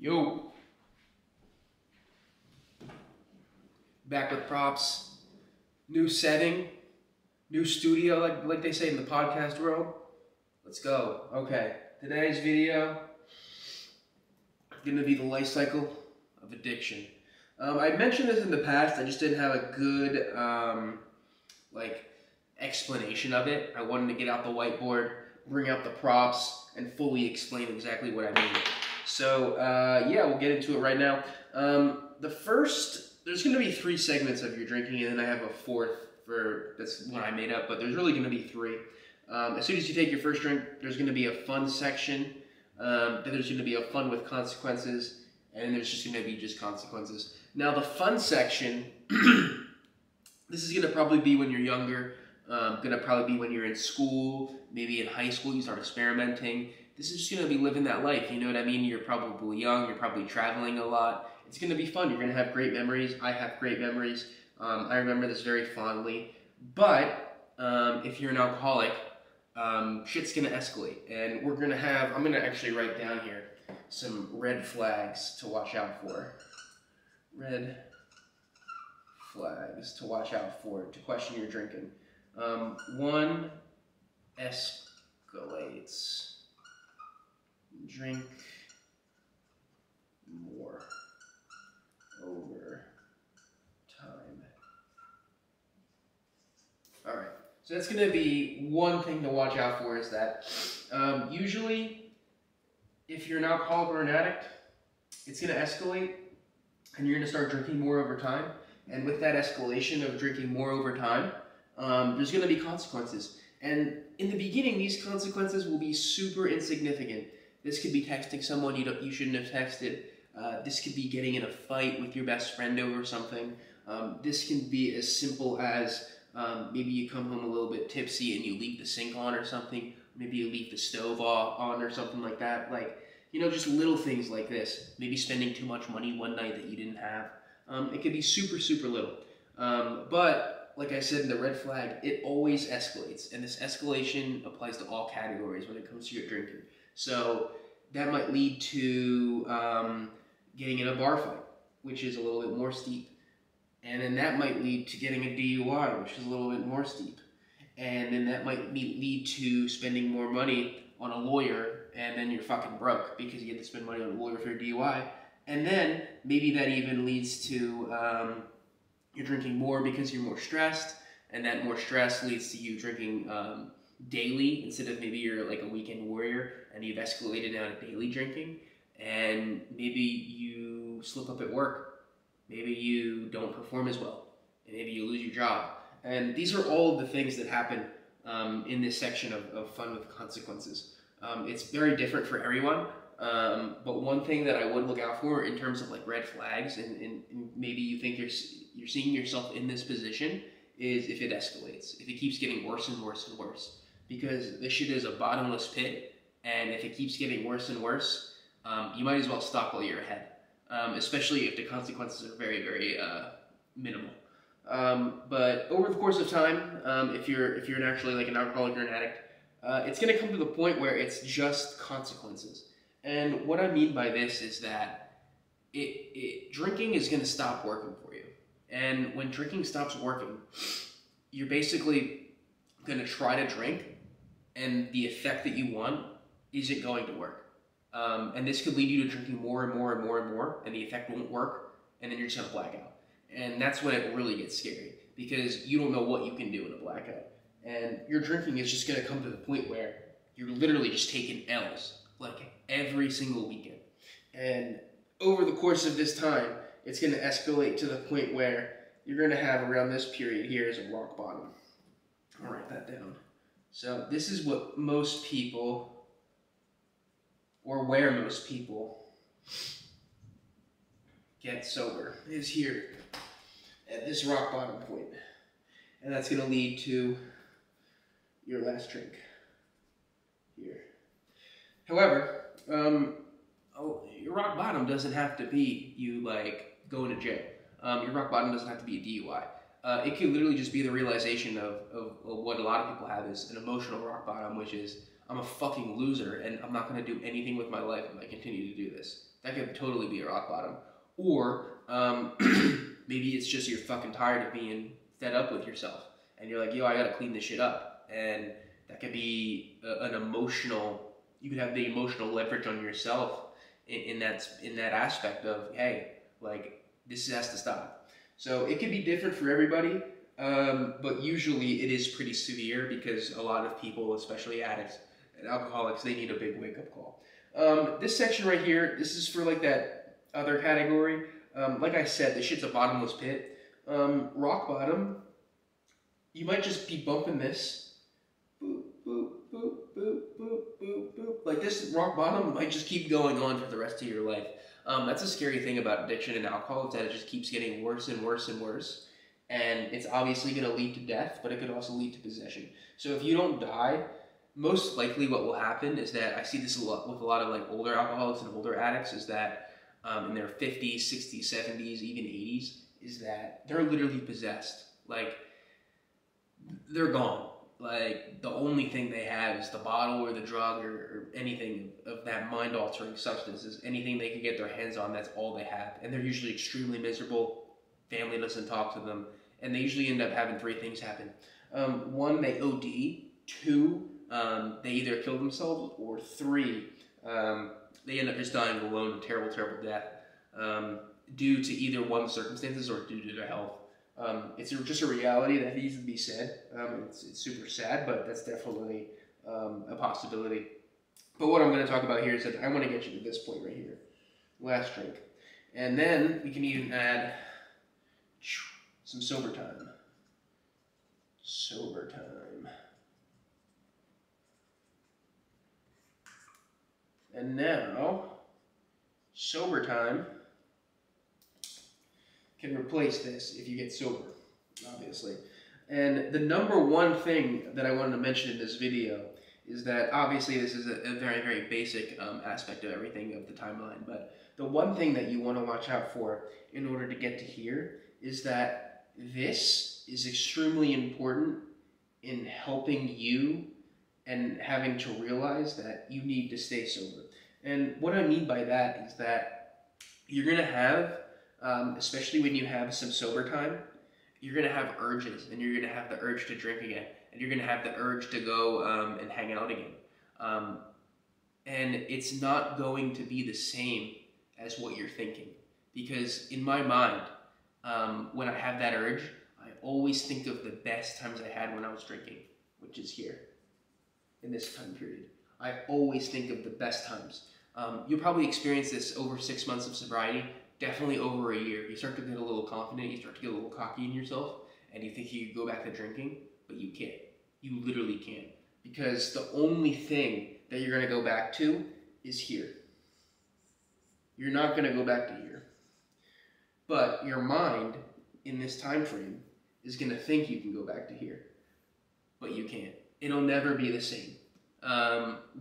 Yo, back with props, new setting, new studio, like they say in the podcast world. Let's go. Okay, today's video is gonna be the life cycle of addiction. I mentioned this in the past. I just didn't have a good explanation of it. I wanted to get out the whiteboard, bring out the props, and fully explain exactly what I mean. So yeah, we'll get into it right now. There's going to be 3 segments of your drinking, and then I have a 4th that's one I made up, but there's really going to be 3. As soon as you take your first drink, there's going to be a fun section. Then there's going to be a fun with consequences, and then there's just going to be just consequences. Now the fun section, this is going to probably be when you're younger. Going to probably be when you're in school, maybe in high school, you start experimenting. This is just going to be living that life, you know what I mean? You're probably young, you're probably traveling a lot. It's going to be fun, you're going to have great memories. I have great memories. I remember this very fondly. But if you're an alcoholic, shit's going to escalate. And I'm going to actually write down here some red flags to watch out for. Red flags to watch out for, to question your drinking. 1, escalates. Drink more over time. Alright, so that's going to be one thing to watch out for, is that usually if you're an alcoholic or an addict, it's going to escalate and you're going to start drinking more over time. And with that escalation of drinking more over time, there's going to be consequences. And in the beginning, these consequences will be super insignificant. This could be texting someone you shouldn't have texted. This could be getting in a fight with your best friend over something. This can be as simple as maybe you come home a little bit tipsy and you leave the sink on or something. Maybe you leave the stove on or something like that. Just little things like this. Maybe spending too much money one night that you didn't have. It could be super, super little. But like I said in the red flag, it always escalates. And this escalation applies to all categories when it comes to your drinking. So that might lead to getting in a bar fight, which is a little bit more steep. And then that might lead to getting a DUI, which is a little bit more steep. And then that might lead to spending more money on a lawyer, and then you're fucking broke because you get to spend money on a lawyer for a DUI. And then maybe that even leads to you're drinking more because you're more stressed, and that more stress leads to you drinking daily instead of maybe you're like a weekend warrior and you've escalated down to daily drinking, and maybe you slip up at work, maybe you don't perform as well, and maybe you lose your job. And these are all of the things that happen in this section of fun with consequences. It's very different for everyone, but one thing that I would look out for in terms of like red flags, and maybe you think you're seeing yourself in this position, is if it escalates, if it keeps getting worse and worse and worse. Because this shit is a bottomless pit, and if it keeps getting worse and worse, you might as well stop while you're ahead, especially if the consequences are very, very minimal. But over the course of time, if you're actually like an alcoholic or an addict, it's going to come to the point where it's just consequences. And what I mean by this is that drinking is going to stop working for you. And when drinking stops working, you're basically going to try to drink, and the effect that you want isn't going to work. And this could lead you to drinking more and more and more and more, and the effect won't work, and then you're just going to black out. And that's when it really gets scary, because you don't know what you can do in a blackout. And your drinking is just going to come to the point where you're literally just taking L's, like every single weekend. And over the course of this time, it's going to escalate to the point where you're going to have around this period here is a rock bottom. I'll write that down. So this is what most people, or where most people get sober, is here at this rock bottom point. And that's going to lead to your last drink here. However, your rock bottom doesn't have to be you like going to jail. Your rock bottom doesn't have to be a DUI. It could literally just be the realization of what a lot of people have is an emotional rock bottom, which is I'm a fucking loser and I'm not going to do anything with my life if I continue to do this. That that could totally be a rock bottom. Or maybe it's just you're fucking tired of being fed up with yourself, and you're like, yo, I gotta clean this shit up. And that could be an emotional. You could have the emotional leverage on yourself in that aspect of, hey, like, this has to stop. So it could be different for everybody, but usually it is pretty severe because a lot of people, especially addicts and alcoholics, they need a big wake-up call. This section right here, this is for like that other category. Like I said, this shit's a bottomless pit. Rock bottom, you might just be bumping this. Boop, boop, boop, boop, boop, boop, boop. Like this rock bottom might just keep going on for the rest of your life. That's a scary thing about addiction and alcohol, is that it just keeps getting worse and worse and worse. And it's obviously going to lead to death, but it could also lead to possession. So if you don't die, most likely what will happen is that, I see this a lot with a lot of like older alcoholics and older addicts, is that in their 50s, 60s, 70s, even 80s, is that they're literally possessed. Like, they're gone. Like, the only thing they have is the bottle or the drug or anything of that mind-altering substance. Is anything they can get their hands on, that's all they have. And they're usually extremely miserable. Family doesn't talk to them. And they usually end up having three things happen. One, they OD. Two, they either kill themselves. Or three, they end up just dying alone a terrible, terrible death. Due to either one, circumstances, or due to their health. It's just a reality that needs to be said. It's super sad, but that's definitely a possibility. But what I'm going to talk about here is that I want to get you to this point right here. Last drink. And then we can even add some sober time. Sober time. And now, sober time can replace this if you get sober, obviously. And the number one thing that I wanted to mention in this video is that, obviously this is a very, very basic aspect of everything of the timeline, but the one thing that you want to watch out for in order to get to here is that this is extremely important in helping you and having to realize that you need to stay sober. And what I mean by that is that you're going to have, especially when you have some sober time, you're going to have urges, and you're going to have the urge to drink again, and you're going to have the urge to go and hang out again. And it's not going to be the same as what you're thinking. Because in my mind, when I have that urge, I always think of the best times I had when I was drinking, which is here, in this time period. I always think of the best times. You'll probably experience this over 6 months of sobriety, definitely over a year. You start to get a little confident, you start to get a little cocky in yourself, and you think you could go back to drinking, but you can't. You literally can't. Because the only thing that you're going to go back to is here. You're not going to go back to here. But your mind, in this time frame, is going to think you can go back to here. But you can't. It'll never be the same.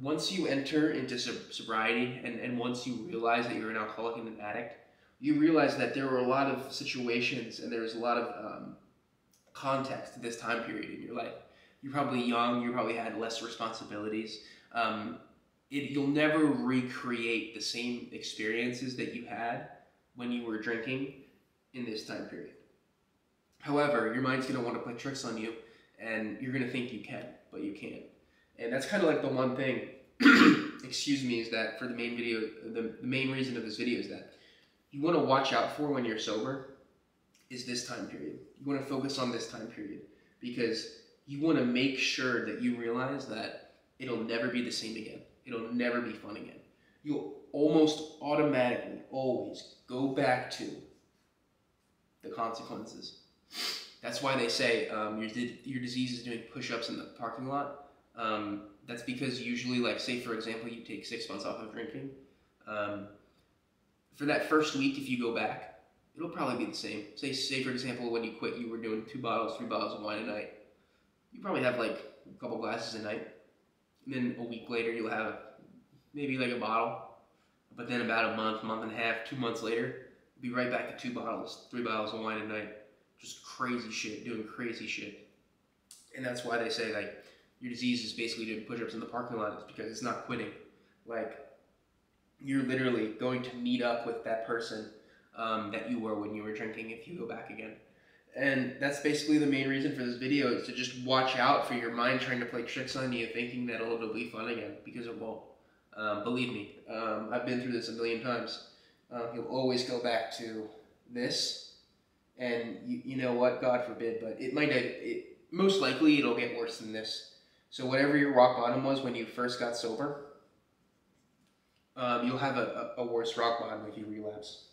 Once you enter into sobriety, and once you realize that you're an alcoholic and an addict, you realize that there were a lot of situations and there was a lot of context to this time period in your life. You're probably young, you probably had less responsibilities. You'll never recreate the same experiences that you had when you were drinking in this time period. However, your mind's going to want to play tricks on you, and you're going to think you can, but you can't. And that's kind of like the one thing, excuse me, is that for the main video, the main reason of this video is that you want to watch out for when you're sober is this time period. You want to focus on this time period because you want to make sure that you realize that it'll never be the same again. It'll never be fun again. You'll almost automatically always go back to the consequences. That's why they say your disease is doing push-ups in the parking lot. That's because usually, like, say for example, you take 6 months off of drinking. For that first week, if you go back, it'll probably be the same. Say for example, when you quit, you were doing 2 bottles, 3 bottles of wine a night. You probably have like a couple glasses a night. And then a week later, you'll have maybe like a bottle. But then about a month, month and a half, 2 months later, you'll be right back to 2 bottles, 3 bottles of wine a night. Just crazy shit, doing crazy shit. And that's why they say, like, your disease is basically doing push-ups in the parking lot. It's because it's not quitting. Like, you're literally going to meet up with that person that you were when you were drinking if you go back again. And that's basically the main reason for this video, is to just watch out for your mind trying to play tricks on you, thinking that it'll be fun again, because it won't. Believe me, I've been through this a million times. You'll always go back to this, and you know what, God forbid, but most likely it'll get worse than this. So whatever your rock bottom was when you first got sober, you'll have a worse rock bottom if you relapse.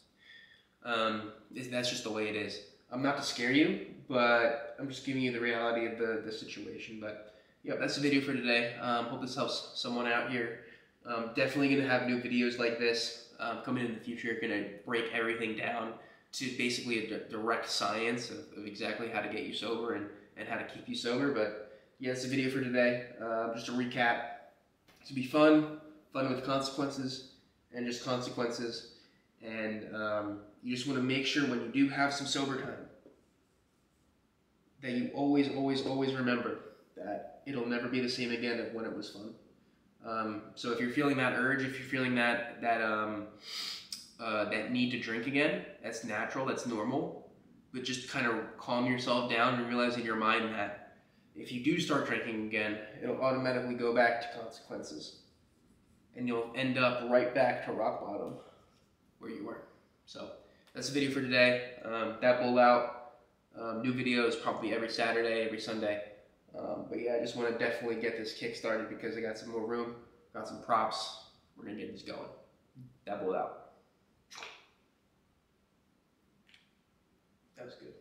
That's just the way it is. I'm not to scare you, but I'm just giving you the reality of the situation. But yeah, that's the video for today. Hope this helps someone out here. Definitely going to have new videos like this coming in the future. Going to break everything down to basically a direct science of exactly how to get you sober and how to keep you sober. But yeah, that's the video for today. Just a recap. To be fun with consequences, and just consequences. And you just want to make sure when you do have some sober time that you always remember that it'll never be the same again as when it was fun. So if you're feeling that urge, if you're feeling that need to drink again, that's natural, that's normal. But just kind of calm yourself down and realize in your mind that if you do start drinking again, it'll automatically go back to consequences. And you'll end up right back to rock bottom where you were. So that's the video for today. That will out. New videos probably every Saturday, every Sunday. But yeah, I just want to definitely get this kick started because I got some more room, got some props. We're going to get this going. That will out. That was good.